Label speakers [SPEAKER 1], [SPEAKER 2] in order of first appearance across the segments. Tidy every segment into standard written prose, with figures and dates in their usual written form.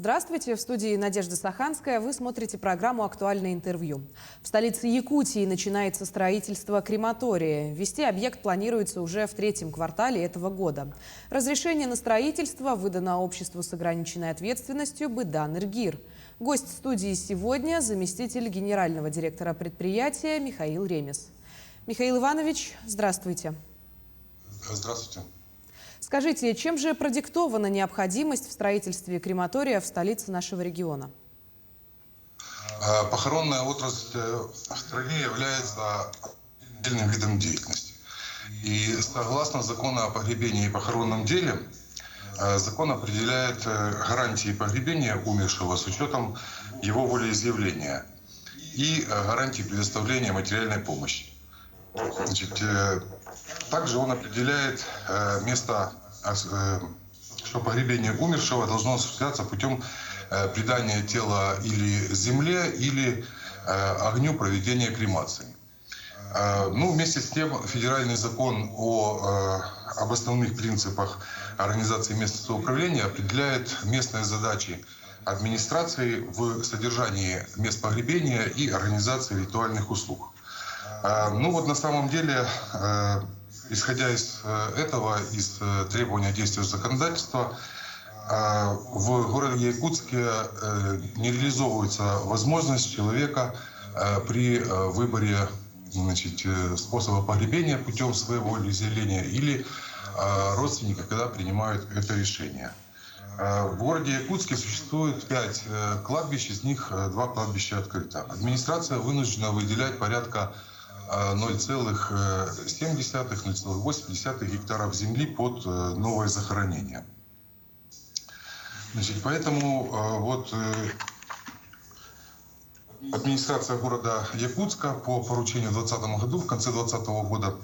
[SPEAKER 1] Здравствуйте, в студии Надежда Саханская. Вы смотрите программу «Актуальное интервью». В столице Якутии начинается строительство крематория. Ввести объект планируется уже в третьем квартале этого года. Разрешение на строительство выдано обществу с ограниченной ответственностью «Быдан Иргир». Гость студии сегодня – заместитель генерального директора предприятия Михаил Ремес. Михаил Иванович, здравствуйте.
[SPEAKER 2] Здравствуйте.
[SPEAKER 1] Скажите, чем же продиктована необходимость в строительстве крематория в столице нашего региона?
[SPEAKER 2] Похоронная отрасль в стране является отдельным видом деятельности. И согласно закону о погребении и похоронном деле, закон определяет гарантии погребения умершего с учетом его волеизъявления и гарантии предоставления материальной помощи. Также он определяет место, что погребение умершего должно осуществляться путем предания тела или земле, или огню проведения кремации. Вместе с тем, федеральный закон об основных принципах организации местного самоуправления определяет местные задачи администрации в содержании мест погребения и организации ритуальных услуг. На самом деле, исходя из этого, из требования действующего законодательства, в городе Якутске не реализовывается возможность человека при выборе способа погребения путем своего волеизъявления или родственника, когда принимают это решение. В городе Якутске существует 5 кладбищ, из них 2 кладбища открыто. Администрация вынуждена выделять порядка 0,7-0,8 гектаров земли под новое захоронение. Поэтому администрация города Якутска по поручению в 2020 году, в конце 2020 года,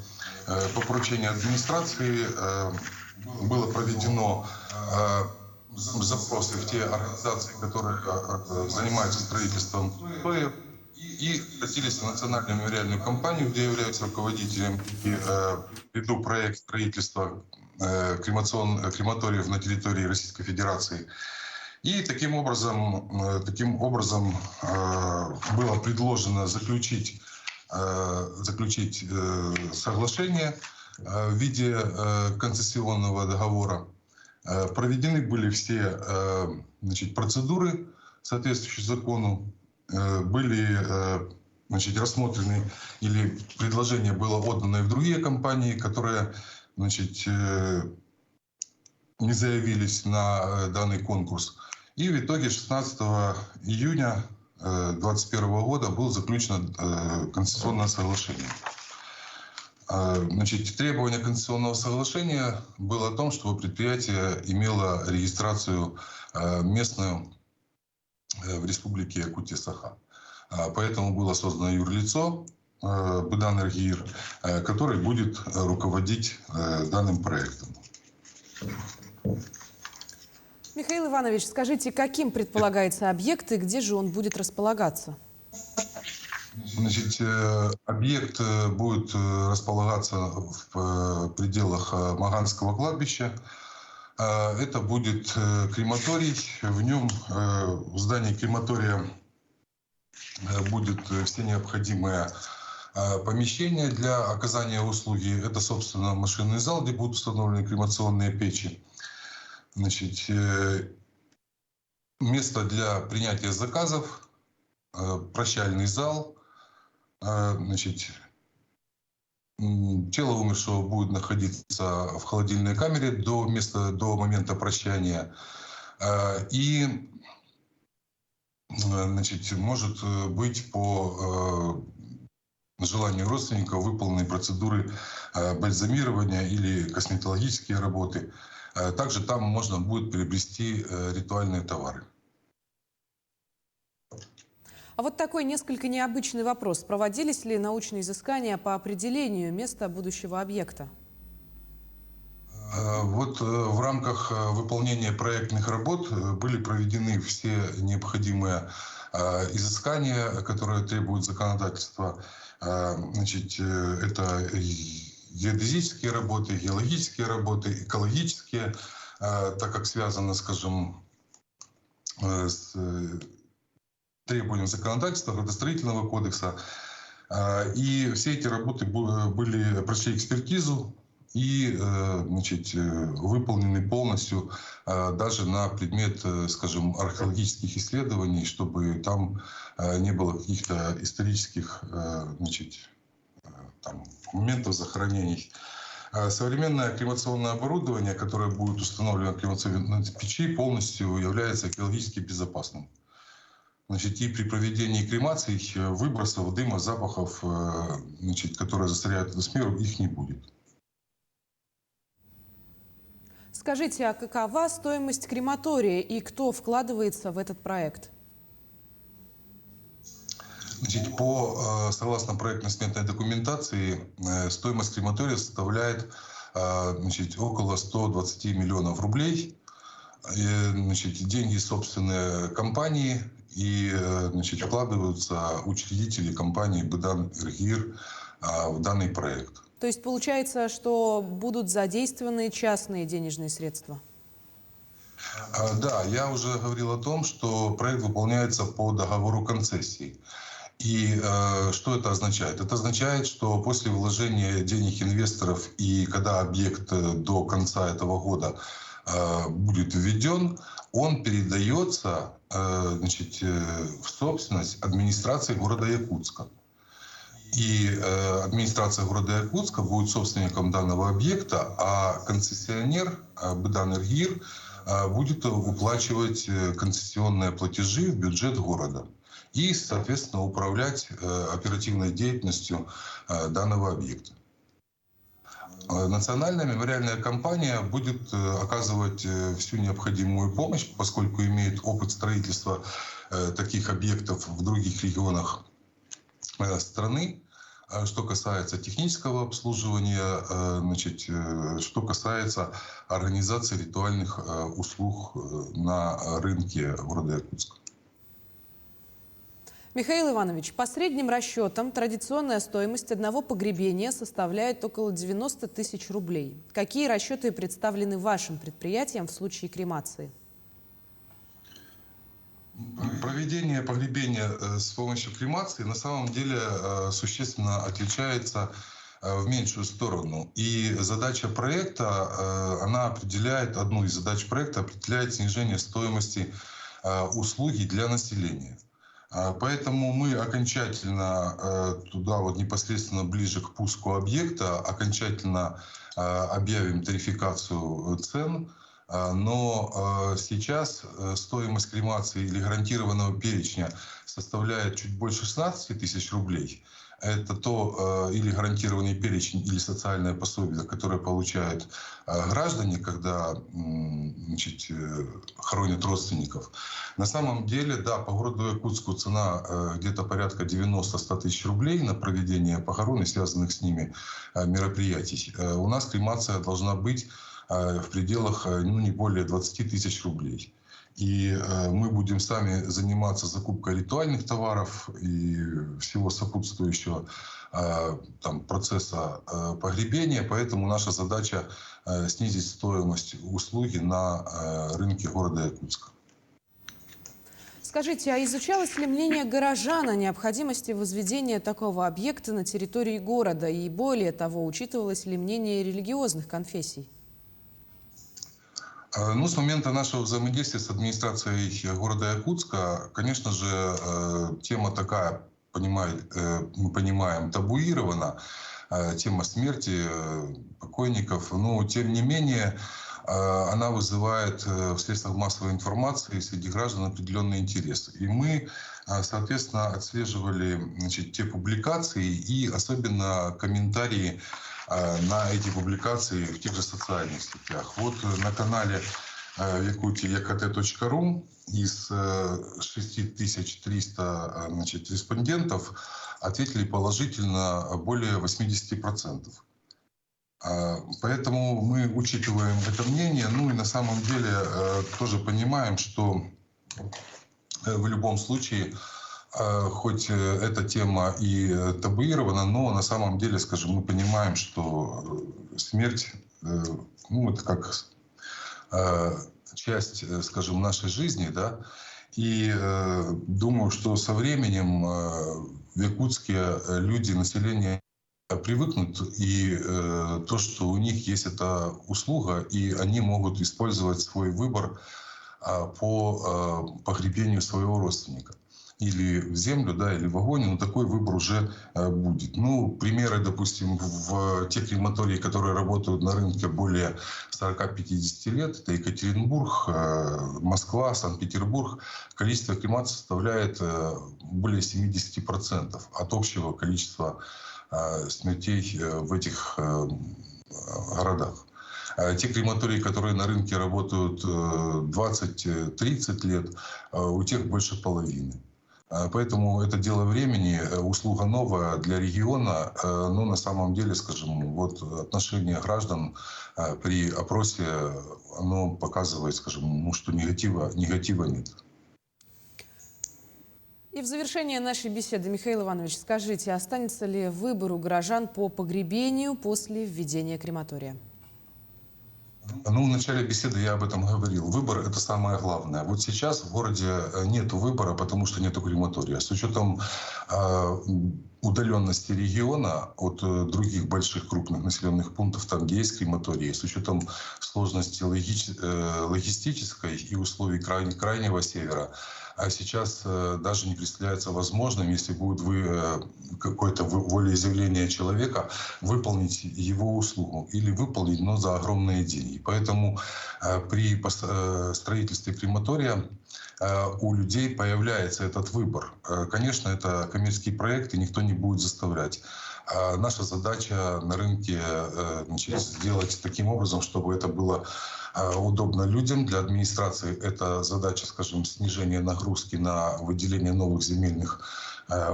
[SPEAKER 2] по поручению администрации было проведено запросы в те организации, которые занимаются строительством строек, и обратились в национальную мемориальную компанию, где являются руководителем, и веду проект строительства крематориев на территории Российской Федерации. И таким образом было предложено заключить соглашение в виде концессионного договора. Проведены были все процедуры, соответствующие закону. Были рассмотрены или предложение было отдано и в другие компании, которые не заявились на данный конкурс. И в итоге 16 июня 2021 года было заключено концессионное соглашение. Требование концессионного соглашения было о том, чтобы предприятие имело регистрацию местную в республике Якутия-Саха. Поэтому было создано юрлицо «Быдан Иргир», который будет руководить данным проектом.
[SPEAKER 1] Михаил Иванович, скажите, каким предполагается объект и где же он будет располагаться?
[SPEAKER 2] Объект будет располагаться в пределах Маганского кладбища. Это будет крематорий. В нем, в здании крематория, будет все необходимые помещения для оказания услуги. Это, собственно, машинный зал, где будут установлены кремационные печи. Место для принятия заказов, прощальный зал. Тело умершего будет находиться в холодильной камере до момента прощания. И может быть по желанию родственников выполнены процедуры бальзамирования или косметологические работы. Также там можно будет приобрести ритуальные товары.
[SPEAKER 1] А вот такой несколько необычный вопрос. Проводились ли научные изыскания по определению места будущего объекта?
[SPEAKER 2] В рамках выполнения проектных работ были проведены все необходимые изыскания, которые требуют законодательства. Это геодезические работы, геологические работы, экологические, так как связано, скажем, с требованиям законодательства, градостроительного кодекса. И все эти работы прошли экспертизу и выполнены полностью даже на предмет, скажем, археологических исследований, чтобы там не было каких-то исторических моментов захоронений. Современное кремационное оборудование, которое будет установлено в кремационной печи, полностью является экологически безопасным. И при проведении кремации выбросов, дыма, запахов, которые засоряют атмосферу, их не будет.
[SPEAKER 1] Скажите, а какова стоимость крематория и кто вкладывается в этот проект?
[SPEAKER 2] Согласно проектно-сметной документации, стоимость крематория составляет около 120 миллионов рублей. Деньги собственные компании и вкладываются учредители компании «Быдан Эргир» в данный проект.
[SPEAKER 1] То есть получается, что будут задействованы частные денежные средства?
[SPEAKER 2] Да, я уже говорил о том, что проект выполняется по договору концессии. И что это означает? Это означает, что после вложения денег инвесторов и когда объект до конца этого года будет введен, он передается в собственность администрации города Якутска. И администрация города Якутска будет собственником данного объекта, а концессионер «Быдан Эргир» будет выплачивать концессионные платежи в бюджет города и, соответственно, управлять оперативной деятельностью данного объекта. Национальная мемориальная компания будет оказывать всю необходимую помощь, поскольку имеет опыт строительства таких объектов в других регионах страны, что касается технического обслуживания, что касается организации ритуальных услуг на рынке города Якутска.
[SPEAKER 1] Михаил Иванович, по средним расчетам традиционная стоимость одного погребения составляет около 90 тысяч рублей. Какие расчеты представлены вашим предприятием в случае кремации?
[SPEAKER 2] Проведение погребения с помощью кремации на самом деле существенно отличается в меньшую сторону. И задача проекта, одну из задач проекта определяет снижение стоимости услуги для населения. Поэтому мы окончательно туда, непосредственно ближе к пуску объекта, окончательно объявим тарификацию цен. Но сейчас стоимость кремации или гарантированного перечня составляет чуть больше 16 тысяч рублей. Это или гарантированный перечень, или социальное пособие, которое получают граждане, когда хоронят родственников. На самом деле, да, по городу Якутску цена где-то порядка 90-100 тысяч рублей на проведение похорон и связанных с ними мероприятий. У нас кремация должна быть в пределах не более 20 тысяч рублей. И мы будем сами заниматься закупкой ритуальных товаров и всего сопутствующего процесса погребения. Поэтому наша задача снизить стоимость услуги на рынке города Якутска.
[SPEAKER 1] Скажите, а изучалось ли мнение горожан о необходимости возведения такого объекта на территории города? И более того, учитывалось ли мнение религиозных конфессий?
[SPEAKER 2] С момента нашего взаимодействия с администрацией города Якутска, конечно же, тема такая, мы понимаем, табуирована, тема смерти покойников, но тем не менее она вызывает в средствах массовой информации среди граждан определенный интерес. И мы, соответственно, отслеживали те публикации и особенно комментарии на эти публикации в тех же социальных сетях. На канале в Якутии ekt.ru из 6300 респондентов ответили положительно более 80%. Поэтому мы учитываем это мнение. И на самом деле тоже понимаем, что в любом случае, хоть эта тема и табуирована, но на самом деле, скажем, мы понимаем, что смерть, это как часть, скажем, нашей жизни, да. И думаю, что со временем в Якутске люди, население привыкнут, и то, что у них есть эта услуга, и они могут использовать свой выбор по погребению своего родственника. Или в землю, да, или в огонь, но такой выбор уже будет. Ну, примеры, допустим, в тех крематориях, которые работают на рынке более 40-50 лет, это Екатеринбург, Москва, Санкт-Петербург, количество кремаций составляет более 70% от общего количества смертей в этих городах. Те крематории, которые на рынке работают 20-30 лет, у тех больше половины. Поэтому это дело времени, услуга новая для региона, но на самом деле, скажем, вот отношение граждан при опросе, оно показывает, скажем, ну, что негатива нет.
[SPEAKER 1] И в завершение нашей беседы, Михаил Иванович, скажите, останется ли выбор у горожан по погребению после введения крематория?
[SPEAKER 2] Ну, в начале беседы я об этом говорил. Выбор – это самое главное. Вот сейчас в городе нет выбора, потому что нет крематория. С учетом удаленности региона от других больших крупных населенных пунктов, там, где есть крематории, с учетом сложности логистической и условий крайнего севера, а сейчас даже не представляется возможным, если будет какое-то волеизъявление человека, выполнить его услугу или выполнить, но за огромные деньги. Поэтому при строительстве крематория у людей появляется этот выбор. Конечно, это коммерческий проект, и никто не будет заставлять. Наша задача на рынке сделать таким образом, чтобы это было удобно людям. Для администрации это задача, скажем, снижения нагрузки на выделение новых земельных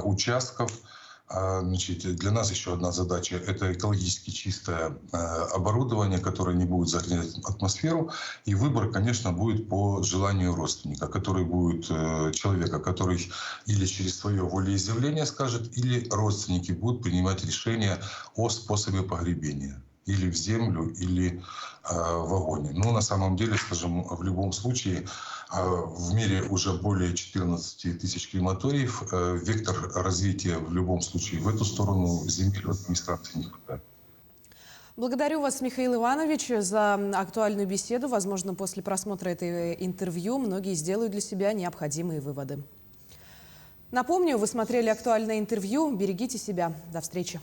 [SPEAKER 2] участков. Для нас еще одна задача – это экологически чистое оборудование, которое не будет загрязнять атмосферу. И выбор, конечно, будет по желанию родственника, человека, который или через свое волеизъявление скажет, или родственники будут принимать решение о способе погребения. Или в землю, или в огонь. Но на самом деле, скажем, в любом случае, в мире уже более 14 тысяч крематориев. Вектор развития в любом случае в эту сторону земель администрации не хватает.
[SPEAKER 1] Благодарю вас, Михаил Иванович, за актуальную беседу. Возможно, после просмотра этого интервью многие сделают для себя необходимые выводы. Напомню, вы смотрели актуальное интервью. Берегите себя. До встречи.